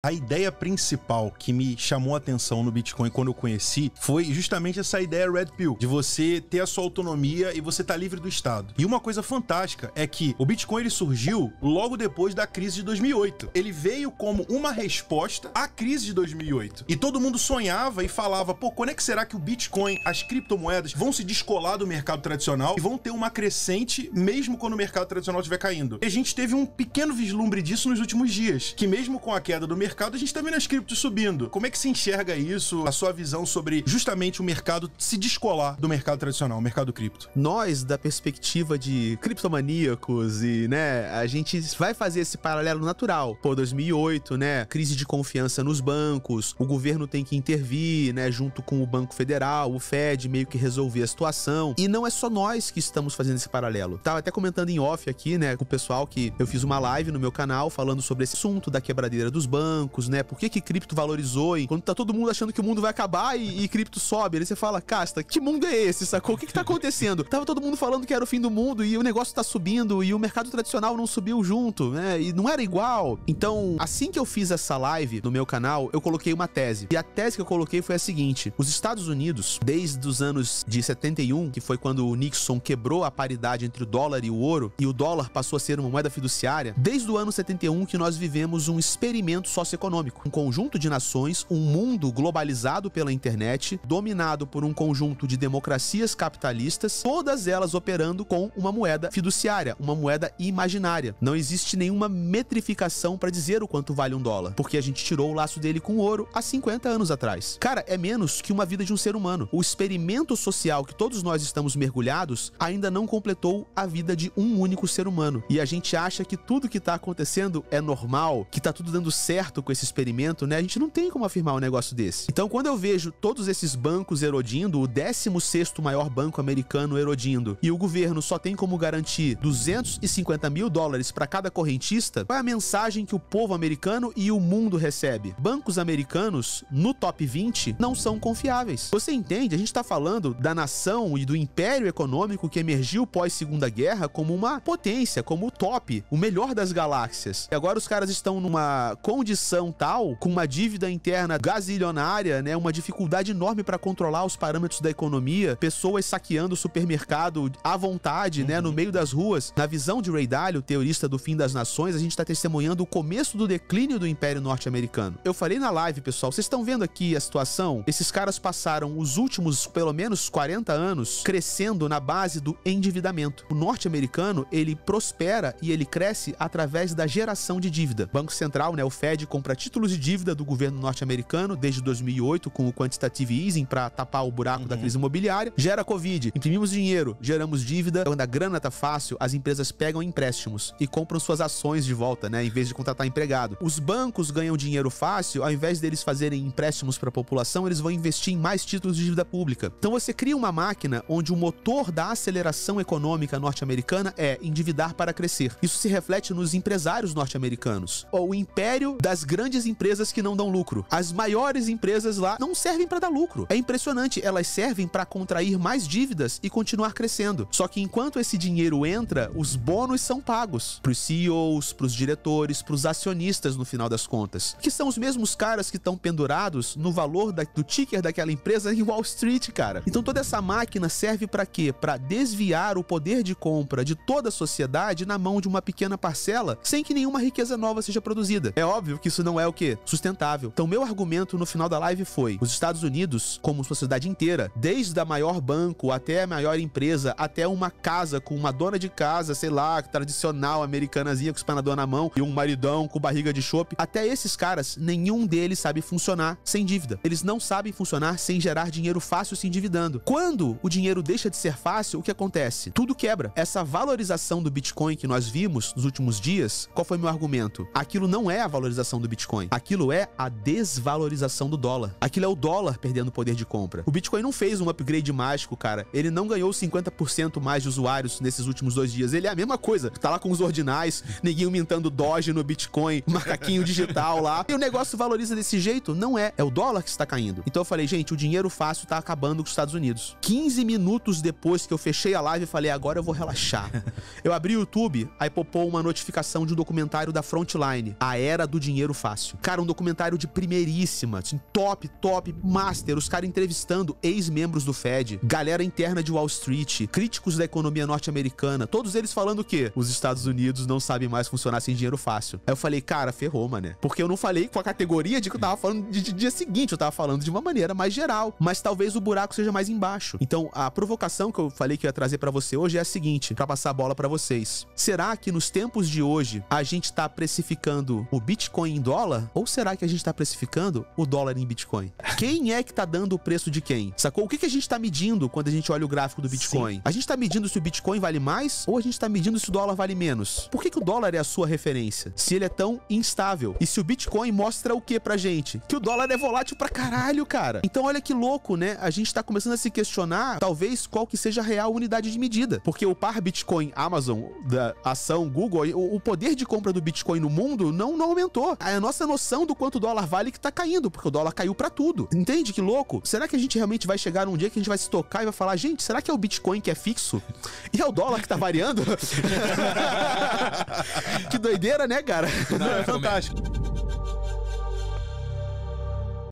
A ideia principal que me chamou a atenção no Bitcoin quando eu conheci foi justamente essa ideia Red Pill, de você ter a sua autonomia e você tá livre do Estado. E uma coisa fantástica é que o Bitcoin ele surgiu logo depois da crise de 2008. Ele veio como uma resposta à crise de 2008. E todo mundo sonhava e falava, pô, quando é que será que o Bitcoin, as criptomoedas vão se descolar do mercado tradicional e vão ter uma crescente mesmo quando o mercado tradicional estiver caindo? E a gente teve um pequeno vislumbre disso nos últimos dias, que mesmo com a queda do mercado, a gente tá vendo as criptos subindo. Como é que se enxerga isso, a sua visão sobre justamente o mercado se descolar do mercado tradicional, o mercado cripto? Nós, da perspectiva de criptomaníacos e, né, a gente vai fazer esse paralelo natural. Pô, 2008, né, crise de confiança nos bancos, o governo tem que intervir, né, junto com o Banco Federal, o Fed, meio que resolver a situação. E não é só nós que estamos fazendo esse paralelo. Tava até comentando em off aqui, né, com o pessoal que eu fiz uma live no meu canal falando sobre esse assunto da quebradeira dos bancos, né, por que cripto valorizou e quando tá todo mundo achando que o mundo vai acabar e cripto sobe, aí você fala, Casta, que mundo é esse, sacou? O que tá acontecendo? Tava todo mundo falando que era o fim do mundo e o negócio tá subindo e o mercado tradicional não subiu junto, né, e não era igual. Então, assim que eu fiz essa live no meu canal, eu coloquei uma tese. E a tese que eu coloquei foi a seguinte: os Estados Unidos, desde os anos de 71, que foi quando o Nixon quebrou a paridade entre o dólar e o ouro, e o dólar passou a ser uma moeda fiduciária, desde o ano 71 que nós vivemos um experimento socioeconômico. Um conjunto de nações, um mundo globalizado pela internet, dominado por um conjunto de democracias capitalistas, todas elas operando com uma moeda fiduciária, uma moeda imaginária. Não existe nenhuma metrificação para dizer o quanto vale um dólar, porque a gente tirou o laço dele com ouro há 50 anos atrás. Cara, é menos que uma vida de um ser humano. O experimento social que todos nós estamos mergulhados ainda não completou a vida de um único ser humano. E a gente acha que tudo que tá acontecendo é normal, que tá tudo dando certo com esse experimento, né? A gente não tem como afirmar um negócio desse. Então, quando eu vejo todos esses bancos erodindo, o 16º maior banco americano erodindo, e o governo só tem como garantir 250 mil dólares para cada correntista, qual é a mensagem que o povo americano e o mundo recebe? Bancos americanos, no top 20, não são confiáveis. Você entende? A gente tá falando da nação e do império econômico que emergiu pós-Segunda Guerra como uma potência, como o top, o melhor das galáxias. E agora os caras estão numa condição tal, com uma dívida interna gazilionária, né, uma dificuldade enorme para controlar os parâmetros da economia, pessoas saqueando o supermercado à vontade, né, no meio das ruas. Na visão de Ray Dalio, teorista do fim das nações, a gente tá testemunhando o começo do declínio do Império Norte-Americano. Eu falei na live, pessoal, vocês estão vendo aqui a situação? Esses caras passaram os últimos, pelo menos 40 anos, crescendo na base do endividamento. O norte-americano, ele prospera e ele cresce através da geração de dívida. Banco Central, né, o Fed, compra títulos de dívida do governo norte-americano desde 2008 com o quantitative easing para tapar o buraco da crise imobiliária. Gera Covid, imprimimos dinheiro, geramos dívida. Quando a grana tá fácil, as empresas pegam empréstimos e compram suas ações de volta, né, em vez de contratar empregado. Os bancos ganham dinheiro fácil, ao invés deles fazerem empréstimos para a população, eles vão investir em mais títulos de dívida pública. Então você cria uma máquina onde o motor da aceleração econômica norte-americana é endividar para crescer. Isso se reflete nos empresários norte-americanos. O império das grandes empresas que não dão lucro. As maiores empresas lá não servem para dar lucro. É impressionante, elas servem para contrair mais dívidas e continuar crescendo. Só que enquanto esse dinheiro entra, os bônus são pagos para os CEOs, para os diretores, para os acionistas no final das contas, que são os mesmos caras que estão pendurados no valor do ticker daquela empresa em Wall Street, cara. Então toda essa máquina serve para quê? Para desviar o poder de compra de toda a sociedade na mão de uma pequena parcela, sem que nenhuma riqueza nova seja produzida. É óbvio que isso não é o quê? Sustentável. Então meu argumento no final da live foi: os Estados Unidos, como sociedade inteira, desde a maior banco até a maior empresa, até uma casa com uma dona de casa, sei lá, tradicional americanazinha com espanador na mão e um maridão com barriga de chope, até esses caras, nenhum deles sabe funcionar sem dívida. Eles não sabem funcionar sem gerar dinheiro fácil se endividando. Quando o dinheiro deixa de ser fácil, o que acontece? Tudo quebra. Essa valorização do Bitcoin que nós vimos nos últimos dias, qual foi meu argumento? Aquilo não é a valorização do Bitcoin. Aquilo é a desvalorização do dólar. Aquilo é o dólar perdendo poder de compra. O Bitcoin não fez um upgrade mágico, cara. Ele não ganhou 50% mais de usuários nesses últimos 2 dias. Ele é a mesma coisa. Tá lá com os ordinais, neguinho mintando Doge no Bitcoin, macaquinho digital lá. E o negócio valoriza desse jeito? Não é. É o dólar que está caindo. Então eu falei, gente, o dinheiro fácil tá acabando com os Estados Unidos. 15 minutos depois que eu fechei a live, eu falei, agora eu vou relaxar. Eu abri o YouTube, aí popou uma notificação de um documentário da Frontline, A Era do Dinheiro dinheiro fácil. Cara, um documentário de primeiríssima, assim, top, master, os caras entrevistando ex-membros do Fed, galera interna de Wall Street, críticos da economia norte-americana, todos eles falando o quê? Os Estados Unidos não sabem mais funcionar sem dinheiro fácil. Aí eu falei, cara, ferrou, mané. Porque eu não falei com a categoria de que eu tava falando de dia seguinte, eu tava falando de uma maneira mais geral, mas talvez o buraco seja mais embaixo. Então, a provocação que eu falei que eu ia trazer pra você hoje é a seguinte, pra passar a bola pra vocês. Será que nos tempos de hoje a gente tá precificando o Bitcoin em dólar? Ou será que a gente tá precificando o dólar em Bitcoin? Quem é que tá dando o preço de quem? Sacou? O que a gente tá medindo quando a gente olha o gráfico do Bitcoin? Sim. A gente tá medindo se o Bitcoin vale mais ou a gente tá medindo se o dólar vale menos? Por que o dólar é a sua referência? Se ele é tão instável. E se o Bitcoin mostra o que pra gente? Que o dólar é volátil pra caralho, cara. Então olha que louco, né? A gente tá começando a se questionar, talvez, qual que seja a real unidade de medida. Porque o par Bitcoin Amazon, da ação Google, o poder de compra do Bitcoin no mundo não aumentou. A nossa noção do quanto o dólar vale que tá caindo, porque o dólar caiu pra tudo. Entende que louco? Será que a gente realmente vai chegar num dia que a gente vai se tocar e vai falar, gente, será que é o Bitcoin que é fixo? E é o dólar que tá variando? Que doideira, né, cara? Não, é fantástico.